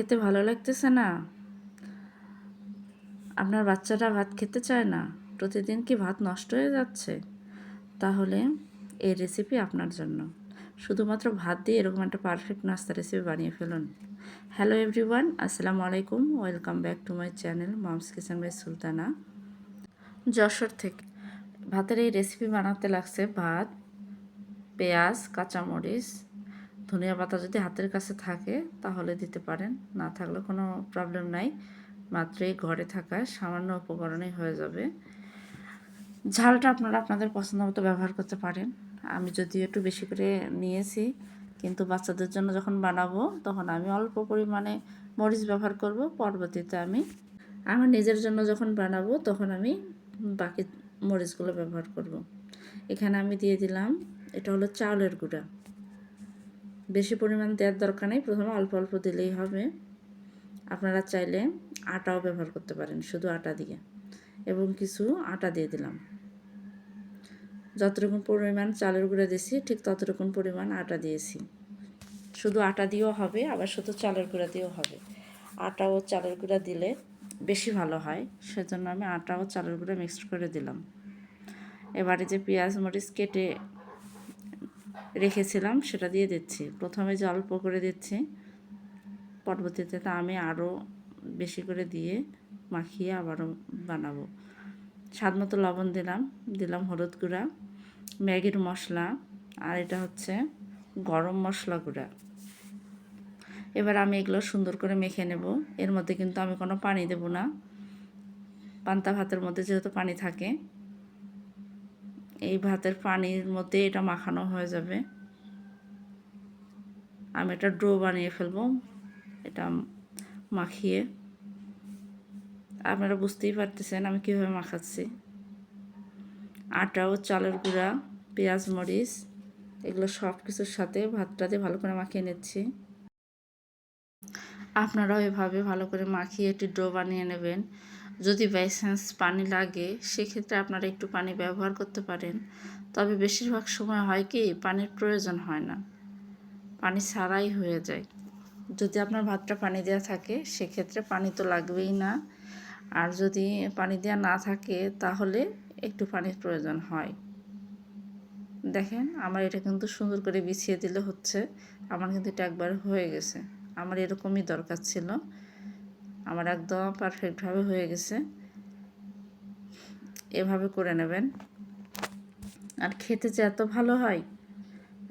খেতে ভালো লাগতেছে না? আপনার বাচ্চাটা ভাত খেতে চায় না? প্রতিদিন কি ভাত নষ্ট হয়ে যাচ্ছে? তাহলে এই রেসিপি আপনার জন্য। শুধুমাত্র ভাত দিয়ে এরকম একটা পারফেক্ট নাস্তা রেসিপি বানিয়ে ফেলুন। হ্যালো এভরিওয়ান, আসসালামু আলাইকুম। Welcome back to my channel mom's kitchen by Sultana, Jessore থেকে। ভাতের এই রেসিপি বানাতে লাগছে ভাত, পেঁয়াজ, কাঁচামরিচ, ধনিয়া পাতা যদি হাতের কাছে থাকে তাহলে দিতে পারেন, না থাকলে কোনো প্রবলেম নাই। মাত্র এই ঘরে থাকা সামান্য উপকরণেই হয়ে যাবে। ঝালটা আপনারা আপনাদের পছন্দ মতো ব্যবহার করতে পারেন। আমি যদিও একটু বেশি করে নিয়েছি, কিন্তু বাচ্চাদের জন্য যখন বানাবো তখন আমি অল্প পরিমাণে মরিচ ব্যবহার করব। পরবর্তীতে আমি আমার নিজের জন্য যখন বানাবো তখন আমি বাকি মরিচগুলো ব্যবহার করব। এখানে আমি দিয়ে দিলাম, এটা হলো চাউলের গুঁড়া। বেশি পরিমাণ দেওয়ার দরকার নেই, প্রথমে অল্প অল্প দিলেই হবে। আপনারা চাইলে আটাও ব্যবহার করতে পারেন, শুধু আটা দিয়ে, এবং কিছু আটা দিয়ে দিলাম। যতটুকু পরিমাণ চালের গুঁড়া দিয়েছি ঠিক ততটুকু পরিমাণ আটা দিয়েছি। শুধু আটা দিয়েও হবে, আবার শুধু চালের গুঁড়া দিয়েও হবে। আটা ও চালের গুঁড়া দিলে বেশি ভালো হয়, সেজন্য আমি আটা ও চালের গুঁড়া মিক্সড করে দিলাম। এবারে যে পেঁয়াজ মরিচ কেটে রেখেছিলাম সেটা দিয়ে দিচ্ছি। প্রথমে যে অল্প করে দিচ্ছি, পরবর্তীতে তা আমি আরও বেশি করে দিয়ে মাখিয়ে আবারও বানাবো। স্বাদ মতো লবণ দিলাম, দিলাম হলুদ গুঁড়া, ম্যাগির মশলা, আর এটা হচ্ছে গরম মশলা গুঁড়া। এবার আমি এগুলো সুন্দর করে মেখে নেব। এর মধ্যে কিন্তু আমি কোনো পানি দেব না। পান্তা ভাতের মধ্যে যেহেতু পানি থাকে, এই ভাতের পানির মধ্যে এটা মাখানো হয়ে যাবে। আমি এটা ডো বানিয়ে ফেলবো, এটা মাখিয়ে। আপনারা বুঝতেই পারতেছেন আমি কীভাবে মাখাচ্ছি। আটা ও চালের গুঁড়া, পেঁয়াজ মরিচ, এগুলো সব কিছুর সাথে ভাতটাতে ভালো করে মাখিয়ে নিচ্ছি। আপনারাও এভাবে ভালো করে মাখিয়ে একটি ডো বানিয়ে নেবেন। যদি বাই চান্স পানি লাগে সেক্ষেত্রে আপনারা একটু পানি ব্যবহার করতে পারেন, তবে বেশিরভাগ সময় হয় কি পানির প্রয়োজন হয় না, পানি ছাড়াই হয়ে যায়। যদি আপনার ভাতটা পানি দেওয়া থাকে সেক্ষেত্রে পানি তো লাগবেই না, আর যদি পানি দেওয়া না থাকে তাহলে একটু পানির প্রয়োজন হয়। দেখেন আমার এটা কিন্তু সুন্দর করে বিছিয়ে দিলে হচ্ছে। আমার কিন্তু এটা একবার হয়ে গেছে, আমার এরকমই দরকার ছিল। আমার একদম পারফেক্টভাবে হয়ে গেছে। এভাবে করে নেবেন, আর খেতে যে এত ভালো হয়,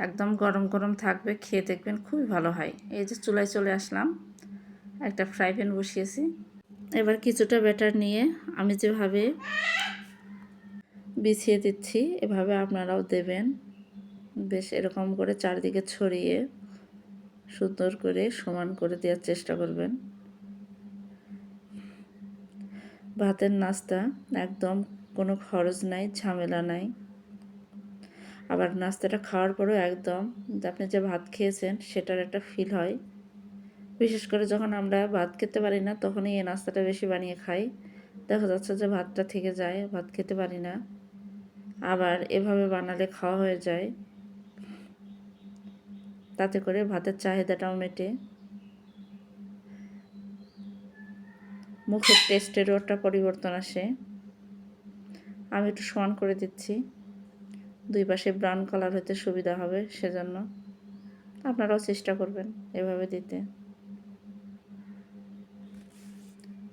একদম গরম গরম থাকবে, খেয়ে দেখবেন খুবই ভালো হয়। এই যে চুলায় চলে আসলাম, একটা ফ্রাই প্যান বসিয়েছি। এবার কিছুটা ব্যাটার নিয়ে আমি যেভাবে বিছিয়ে দিচ্ছি এভাবে আপনারাও দেবেন। বেশ এরকম করে চারদিকে ছড়িয়ে সুন্দর করে সমান করে দেওয়ার চেষ্টা করবেন। ভাতের নাস্তা একদম কোনো খরচ নাই, ঝামেলা নাই। আবার নাস্তাটা খাওয়ার পরেও একদম আপনি যে ভাত খেয়েছেন সেটার একটা ফিল হয়। বিশেষ করে যখন আমরা ভাত খেতে পারি না তখনই এই নাস্তাটা বেশি বানিয়ে খাই। দেখা যাচ্ছে যে ভাতটা থেকে যায়, ভাত খেতে পারি না, আবার এভাবে বানালে খাওয়া হয়ে যায়। তাতে করে ভাতের চাহিদাটাও মেটে, মুখের টেস্টেরও একটা পরিবর্তন আসে। আমি একটু সমান করে দিচ্ছি, দুই পাশে ব্রাউন কালার হতে সুবিধা হবে, সেজন্য আপনারাও চেষ্টা করবেন এভাবে দিতে।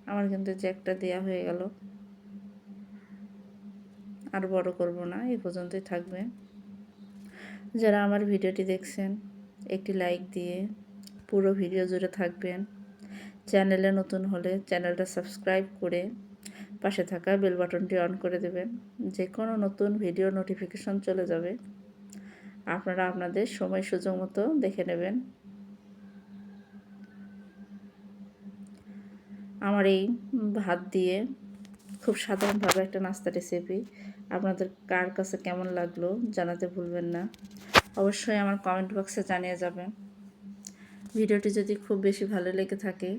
আমার কিন্তু যে একটা দেয়া হয়ে গেল, আর বড় করব না, এই পর্যন্তই থাকবে। যারা আমার ভিডিওটি দেখছেন একটি লাইক দিয়ে পুরো ভিডিও জুড়ে থাকবেন। চ্যানেলে নতুন হলে চ্যানেলটা সাবস্ক্রাইব করে পাশে থাকা বেল বাটনটি অন করে দেবেন, যে কোনো নতুন ভিডিও নোটিফিকেশন চলে যাবে। আপনারা আপনাদের সময় সুযোগ মতো দেখে নেবেন। আমার এই ভাত দিয়ে খুব সাধারণভাবে একটা নাস্তা রেসিপি আপনাদের কার কাছে কেমন লাগলো জানাতে ভুলবেন না। অবশ্যই আমার কমেন্ট বক্সে জানিয়ে যাবেন। ভিডিওটি যদি খুব বেশি ভালো লেগে থাকে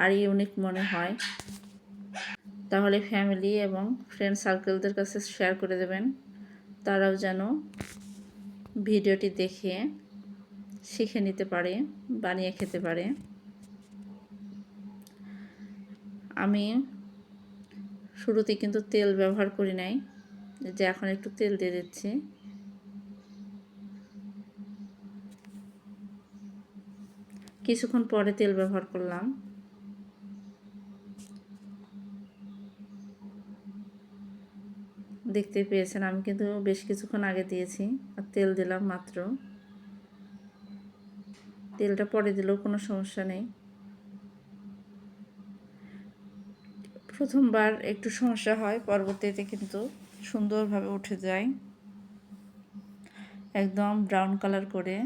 আর ইউনিক মনে হয় তাহলে ফ্যামিলি এবং ফ্রেন্ড সার্কেলদের কাছে শেয়ার করে দেবেন, তারাও যেন ভিডিওটি দেখে শিখে নিতে পারে, বানিয়ে খেতে পারে। আমি শুরুতে কিন্তু তেল ব্যবহার করি নাই, যে এখন একটু তেল দিয়ে দিচ্ছি। কিছুক্ষণ পরে তেল ব্যবহার করলাম। দেখতে পেয়েছেন আমি কিন্তু বেশ কিছুক্ষণ আগে দিয়েছি, আর তেল দিলাম মাত্র। তেলটা পরে দিলেও কোনো সমস্যা নেই। প্রথমবার একটু সমস্যা হয়, পরবর্তীতে কিন্তু সুন্দরভাবে উঠে যায়। একদম ব্রাউন কালার করে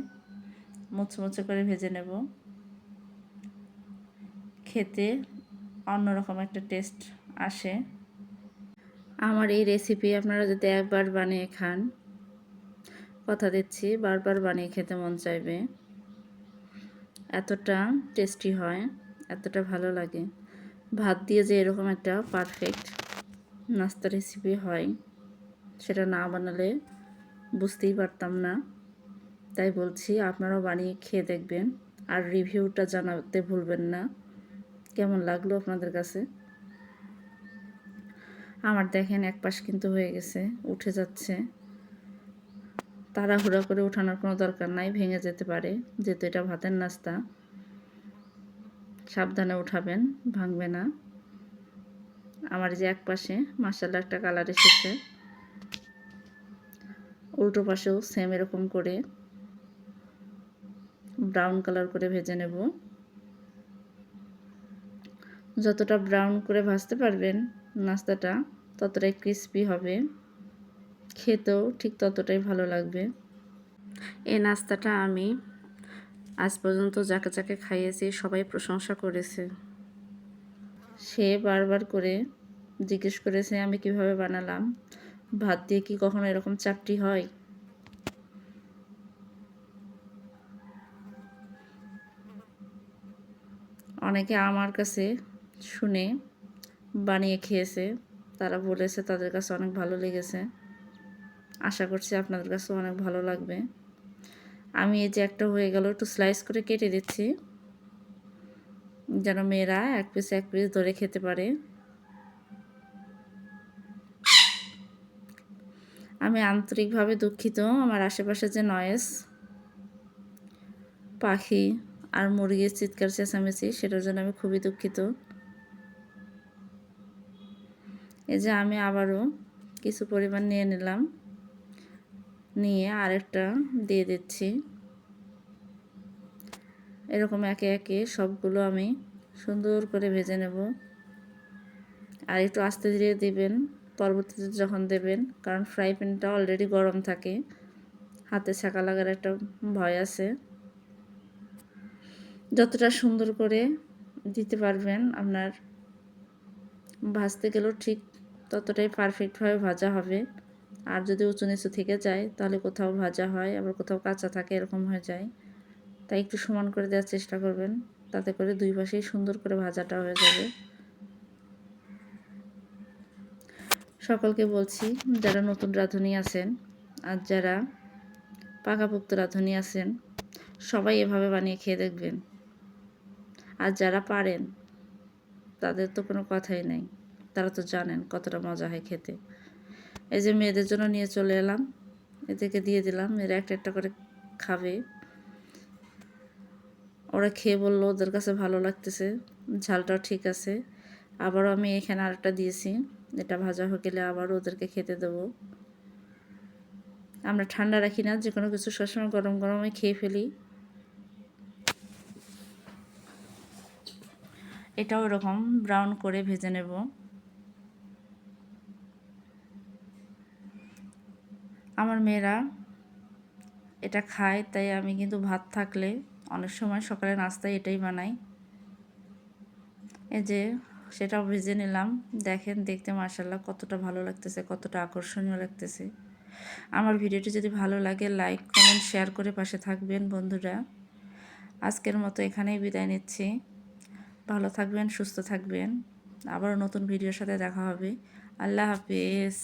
মুচমুচে করে ভেজে নেব। খেতে অন্যরকম একটা টেস্ট আসে। আমার এই রেসিপি আপনারা যদি একবার বানিয়ে খান, কথা দিচ্ছি বারবার বানিয়ে খেতে মন চাইবে। এতটা টেস্টি হয়, এতটা ভালো লাগে। ভাত দিয়ে যে এরকম একটা পারফেক্ট নাস্তা রেসিপি হয়, সেটা না বানালে বুঝতেই পারতাম না। তাই বলছি আপনারাও বানিয়ে খেয়ে দেখবেন, আর রিভিউটা জানাতে ভুলবেন না কেমন লাগলো আপনাদের কাছে। আমার দেখেন এক পাশ কিন্তু হয়ে গেছে, উঠে যাচ্ছে। তাড়াহুড়া করে ওঠানোর কোনো দরকার নাই, ভেঙে যেতে পারে, যেহেতু এটা ভাতের নাস্তা। সাবধানে উঠাবেন, ভাঙবে না। আমার যে এক পাশে মাশাআল্লাহ একটা কালার এসেছে, উল্টো পাশেও সেম এরকম করে ব্রাউন কালার করে ভেজে নেব। যতটা ব্রাউন করে ভাজতে পারবেন নাস্তাটা, ততটাই ক্রিস্পি হবে, খেতেও ঠিক ততটাই ভালো লাগবে। এই নাস্তাটা আমি আজ পর্যন্ত যাকে যাকে খাইয়েছি সবাই প্রশংসা করেছে। সে বারবার করে জিজ্ঞেস করেছে আমি কিভাবে বানালাম, ভাত দিয়ে কি কখনো এরকম চাপটি হয়। অনেকে আমার কাছে শুনে বানিয়ে খেয়েছে, তারা বলেছে তাদের কাছে অনেক ভালো লেগেছে। আশা করছি আপনাদের কাছেও অনেক ভালো লাগবে। আমি এই যে একটা হয়ে গেল একটু স্লাইস করে কেটে দিচ্ছি, যেন মেয়েরা এক পিস ধরে খেতে পারে। আমি আন্তরিকভাবে দুঃখিত, আমার আশেপাশে যে নয়েজ, পাখি আর মুরগির চিৎকার চেঁচামেচি, সেটার জন্য আমি খুবই দুঃখিত। এই যে আমি আবারও কিছু পরিমাণ নিয়ে নিলাম, নিয়ে আরেকটা দিয়ে দিচ্ছি। এরকম একে একে সবগুলো আমি সুন্দর করে ভেজে নেব। আর একটু আস্তে ধীরে দিবেন পরবর্তীতে যখন দেবেন, কারণ ফ্রাই প্যানটা অলরেডি গরম থাকে, হাতে ছাকা লাগার একটা ভয় আছে। যতটা সুন্দর করে দিতে পারবেন, আপনার ভাজতে গেলেও ঠিক ততটাই পারফেক্টভাবে ভাজা হবে। আর যদি উঁচু নিচু থেকে যায়, তাহলে কোথাও ভাজা হয় আবার কোথাও কাঁচা থাকে, এরকম হয়ে যায়। তাই একটু সমান করে দেওয়ার চেষ্টা করবেন, তাতে করে দুই পাশেই সুন্দর করে ভাজাটা হয়ে যাবে। সকলকে বলছি, যারা নতুন রাঁধুনি আছেন আর যারা পাকাপোক্ত রাঁধুনি আছেন, সবাই এভাবে বানিয়ে খেয়ে দেখবেন। আর যারা পারেন তাদের তো কোনো কথাই নেই, তারা তো জানেন কতটা মজা হয় খেতে। এই যে মেয়েদের জন্য নিয়ে চলে এলাম, এদেরকে দিয়ে দিলাম, এরা একটা একটা করে খাবে। ওরা খেয়ে বললো ওদের কাছে ভালো লাগতেছে, ঝালটাও ঠিক আছে। আবারও আমি এখানে আরেকটা দিয়েছি, এটা ভাজা হয়ে গেলে আবারও ওদেরকে খেতে দেবো। আমরা ঠান্ডা রাখি না, যে কোনো কিছু সবসময় গরম গরমে খেয়ে ফেলি। এটাও এরকম ব্রাউন করে ভেজে নেব। আমার মেয়েরা এটা খায়, তাই আমি কিন্তু ভাত থাকলে অনেক সময় সকালে নাস্তায় এটাই বানাই। এই যে সেটাও ভেজে নিলাম, দেখেন দেখতে মাশাআল্লাহ কতটা ভালো লাগতেছে, কতটা আকর্ষণীয় লাগতেছে। আমার ভিডিওটি যদি ভালো লাগে লাইক কমেন্ট শেয়ার করে পাশে থাকবেন বন্ধুরা। আজকের মতো এখানেই বিদায় নিচ্ছি। ভালো থাকবেন, সুস্থ থাকবেন, আবারও নতুন ভিডিওর সাথে দেখা হবে। আল্লাহ হাফেজ।